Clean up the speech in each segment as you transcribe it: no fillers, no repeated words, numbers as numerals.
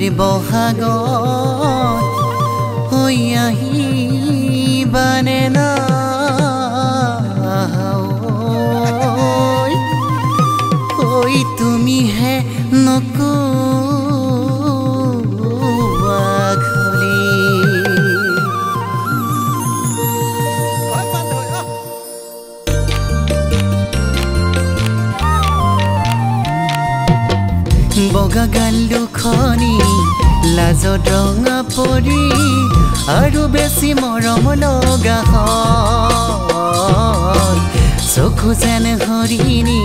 এইবাৰ বহাগত হৈ আহিবানে না ঐ তুমিহে নকোৱা ঘলি বগা গাল দুখনি লাজত ৰঙা পৰি আৰু বেছি মৰম লগা হ'ল চকু যেন হৰিণী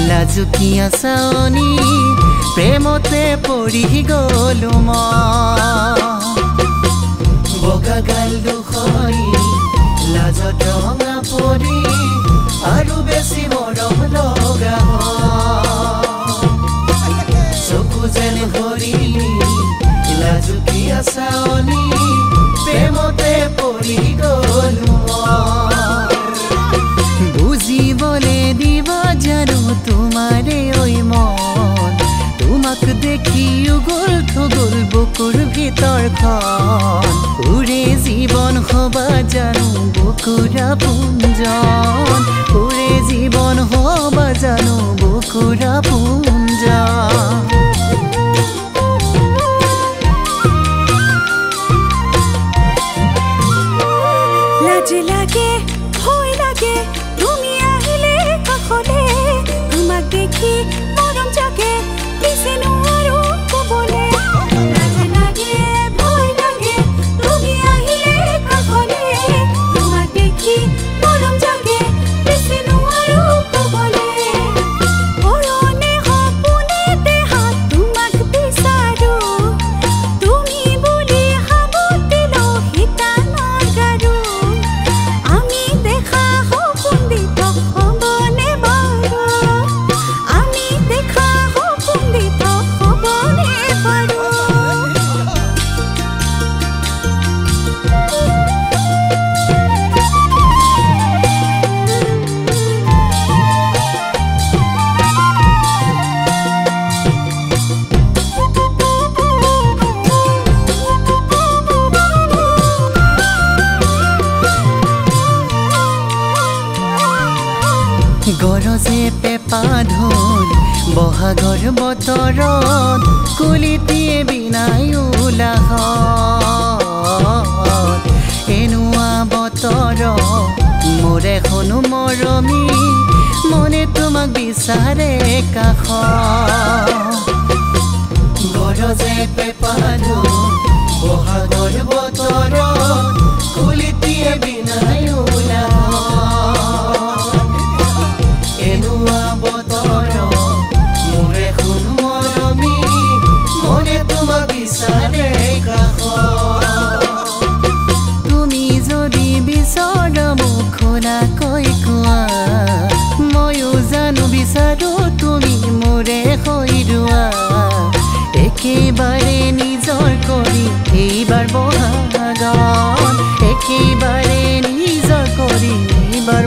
লাজুকীয়া চাৱনী প্ৰেমতে পৰি গ'লো বগা গাল দুখনি লাজত ৰঙা পৰি আৰু বেছি মৰম লগা চকু যেন হৰিণী লাজুকীয়া চাৱনী প্ৰেমতে পৰি গ'লো বুজিবলে দিবা জানো তোমাৰে ঐ মন তোমাক দেখি উগুল থুগুল বুকুৰ ভিতৰখন উৰে জীৱন হবা জানো বুকুৰা পুঞ্জন উৰে জীৱন হবা জানো বুকুৰা পুঞ্জন লাগে ভয় লাগে তুমি আহিলে কাষলে তোমাক দেখি মৰম জাগে পিছে নোৱাৰো ক'বলে লাজে লাগে ভয় লাগে তুমি আহিলে কাষলে তোমাক দেখি মৰম জাগে পিছে নোৱাৰো ক'বলে পৰনে সপোনে দেহাত তোমাক বিচাৰো তুমি বুলি সাৱটি লহিতা নাগাৰো আমি দেখা সপোন্দিত হ'বনে বাৰু আমি দেখা সপোন্দিত হ'বনে বাৰু গৰজে পেপা ঢোল বহাগৰ বতৰত কুলিটিয়ে বিনাই উলাহত এনেকুৱা বতৰত মোৰ এখনো মৰমী মনে তোমাক বিচাৰে কাষত গৰজে পেপা ঢোল বহাগৰ বতৰত কুলিটিয়ে বিনাই উলাহত এনেকুৱা বতৰত মোৰ এখন মৰমী মনে তোমাক বিচাৰে কাষত তুমি যদি বিচৰা মোক খোলাকৈ কোৱা ময়ো জানো বিচাৰো তুমি মোৰে হৈ ৰোৱা একেবাৰে নিজৰ কৰি এইবাৰ বহাগত একেবাৰে নিজৰ কৰি এইবাৰ